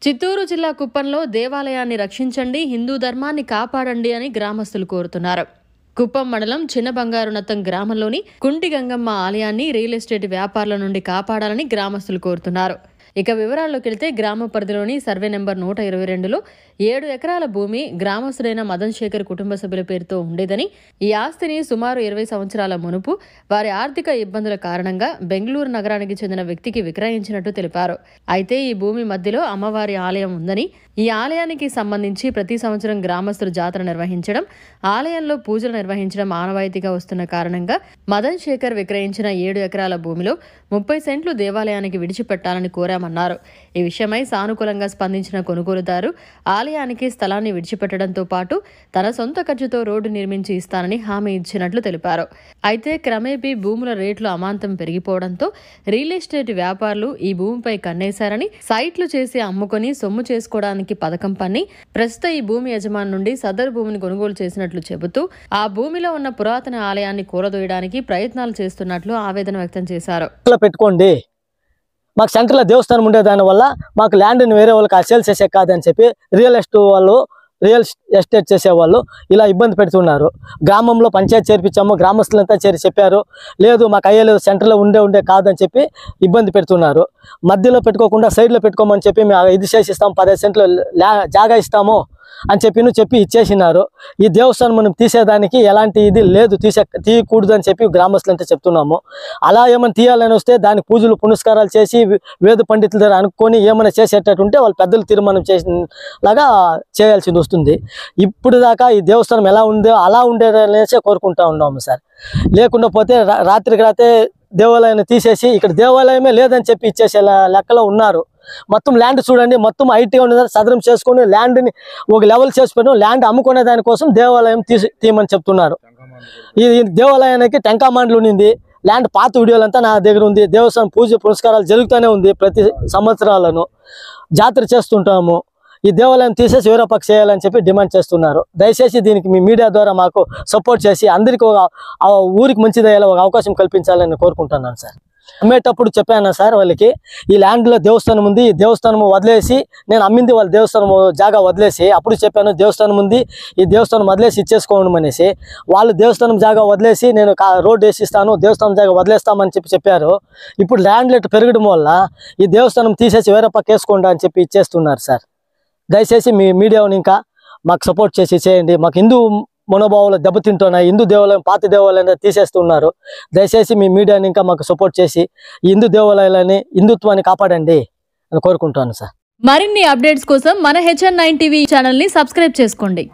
చిత్తూరు జిల్లా కుప్పంలో దేవాలయాన్ని రక్షించండి, హిందూ ధర్మాన్ని కాపాడండి అని గ్రామస్తులు కోరుతున్నారు. కుప్పం మండలం చిన్న బంగారునత్తం గ్రామంలోని కుంటి గంగమ్మ ఆలయాన్ని రియల్ ఎస్టేట్ వ్యాపారుల నుండి కాపాడాలని గ్రామస్తులు కోరుతున్నారు. ఇక వివరాల్లోకి వెళ్తే గ్రామ పరిధిలోని సర్వే నెంబర్ 122లో 7 ఎకరాల భూమి గ్రామస్తుడైన మదన్ శేఖర్ కుటుంబ సభ్యుల పేరుతో ఉండేదని, ఈ ఆస్తిని సుమారు 20 సంవత్సరాల మునుపు వారి ఆర్థిక ఇబ్బందుల కారణంగా బెంగళూరు నగరానికి చెందిన వ్యక్తికి విక్రయించినట్టు తెలిపారు. అయితే ఈ భూమి మధ్యలో అమ్మవారి ఆలయం ఉందని, ఈ ఆలయానికి సంబంధించి ప్రతి సంవత్సరం గ్రామస్తులు జాతర నిర్వహించడం, ఆలయంలో పూజలు నిర్వహించడం ఆనవాయితీగా వస్తున్న కారణంగా మదన్ శేఖర్ విక్రయించిన 7 ఎకరాల భూమిలో 30 సెంట్లు దేవాలయానికి విడిచిపెట్టాలని కోరామన్నారు. ఈ విషయమై సానుకూలంగా స్పందించిన కొనుగోలుదారు ఆలయానికి స్థలాన్ని విడిచిపెట్టడంతో పాటు తన సొంత ఖర్చుతో రోడ్డు నిర్మించి ఇస్తానని హామీ ఇచ్చినట్లు తెలిపారు. అయితే క్రమేపీ భూముల రేట్లు అమాంతం పెరిగిపోవడంతో రియల్ ఎస్టేట్ వ్యాపారులు ఈ భూమిపై కన్నేశారని, సైట్లు చేసి అమ్ముకొని సొమ్ము చేసుకోవడానికి పథకం పన్ని ప్రస్తుత ఈ భూమి యజమాని నుండి సదరు భూమిని కొనుగోలు చేసినట్లు చెబుతూ ఆ భూమిలో ఉన్న పురాతన ఆలయాన్ని కూలదోయడానికి ప్రయత్నాలు చేస్తున్నట్లు ఆవేదన వ్యక్తం చేశారు. పెట్టుకోండి, మాకు సెంటర్లో దేవస్థానం ఉండే దానివల్ల మాకు ల్యాండ్ని వేరే వాళ్ళకి సేల్ చేసే కాదని చెప్పి రియల్ ఎస్టేట్ చేసేవాళ్ళు ఇలా ఇబ్బంది పెడుతున్నారు. గ్రామంలో పంచాయతీ చేర్పించాము, గ్రామస్తులంతా చేరి చెప్పారు, లేదు మాకు అయ్యలేదు, సెంటర్లో ఉండే కాదని చెప్పి ఇబ్బంది పెడుతున్నారు. మధ్యలో పెట్టుకోకుండా సైడ్లో పెట్టుకోమని చెప్పి మేము 5 చేసి ఇస్తాము, 15 సెంట్లు జాగా ఇస్తాము అని చెప్పి ఇచ్చేసినారు. ఈ దేవస్థానం మనం తీసేదానికి ఎలాంటి ఇది లేదు, తీయకూడదు అని చెప్పి గ్రామస్తులంతా చెప్తున్నాము. అలా ఏమైనా తీయాలని వస్తే దానికి పూజలు పునస్కారాలు చేసి వేద పండితుల దగ్గర అనుకొని ఏమైనా చేసేటట్టుంటే వాళ్ళు పెద్దలు తీర్మానం చేసినలాగా చేయాల్సింది వస్తుంది. ఇప్పుడు దాకా ఈ దేవస్థానం ఎలా ఉందో అలా ఉండేదనేసే కోరుకుంటా ఉన్నాము సార్. లేకుండా పోతే రాత్రికి రాత్రే దేవాలయాన్ని తీసేసి ఇక్కడ దేవాలయమే లేదని చెప్పి ఇచ్చేసే లెక్కలో ఉన్నారు. మొత్తం ల్యాండ్ చూడండి, మొత్తం ఐటీగా ఉన్నది, సదరం చేసుకుని ల్యాండ్ని ఒక లెవెల్ చేసి పెట్టడం, ల్యాండ్ అమ్ముకునే దానికోసం దేవాలయం తీయమని చెప్తున్నారు. ఈ దేవాలయానికి టెంకామాండ్లు ఉన్నింది, ల్యాండ్ పాత వీడియోలంతా నా దగ్గర ఉంది. దేవస్థానం పూజ పురస్కారాలు జరుగుతూనే ఉంది, ప్రతి సంవత్సరాలను జాతర చేస్తుంటాము. ఈ దేవాలయం తీసేసి వేరే పక్క చేయాలని చెప్పి డిమాండ్ చేస్తున్నారు. దయచేసి దీనికి మీ మీడియా ద్వారా మాకు సపోర్ట్ చేసి అందరికీ ఊరికి మంచిదయ్యేలా ఒక అవకాశం కల్పించాలని కోరుకుంటున్నాను సార్. అమ్మేటప్పుడు చెప్పాను సార్ వాళ్ళకి, ఈ ల్యాండ్లో దేవస్థానం ఉంది, ఈ దేవస్థానం వదిలేసి నేను అమ్మింది వాళ్ళ దేవస్థానం జాగా వదిలేసి, అప్పుడు చెప్పాను దేవస్థానం ఉంది, ఈ దేవస్థానం వదిలేసి ఇచ్చేసుకోవడం అనేసి. వాళ్ళు దేవస్థానం జాగా వదిలేసి నేను రోడ్డు వేసిస్తాను, దేవస్థానం జాగా వదిలేస్తామని చెప్పారు. ఇప్పుడు ల్యాండ్ రేట్ పెరగడం వల్ల ఈ దేవస్థానం తీసేసి వేరే పక్క వేసుకోండి అని చెప్పి ఇచ్చేస్తున్నారు సార్. దయచేసి మీ మీడియాని ఇంకా మాకు సపోర్ట్ చేయండి. మాకు హిందూ మనోభావాలు దెబ్బతింటున్నాయి, హిందూ దేవాలయం పాత దేవాలయం తీసేస్తున్నారు. దయచేసి మీ మీడియాని ఇంకా మాకు సపోర్ట్ చేసి ఈ హిందూ దేవాలయాలని హిందుత్వాన్ని కాపాడండి అని కోరుకుంటాను సార్. మరిన్ని అప్డేట్స్ కోసం మన HN9 టీవీ ఛానల్ని సబ్స్క్రైబ్ చేసుకోండి.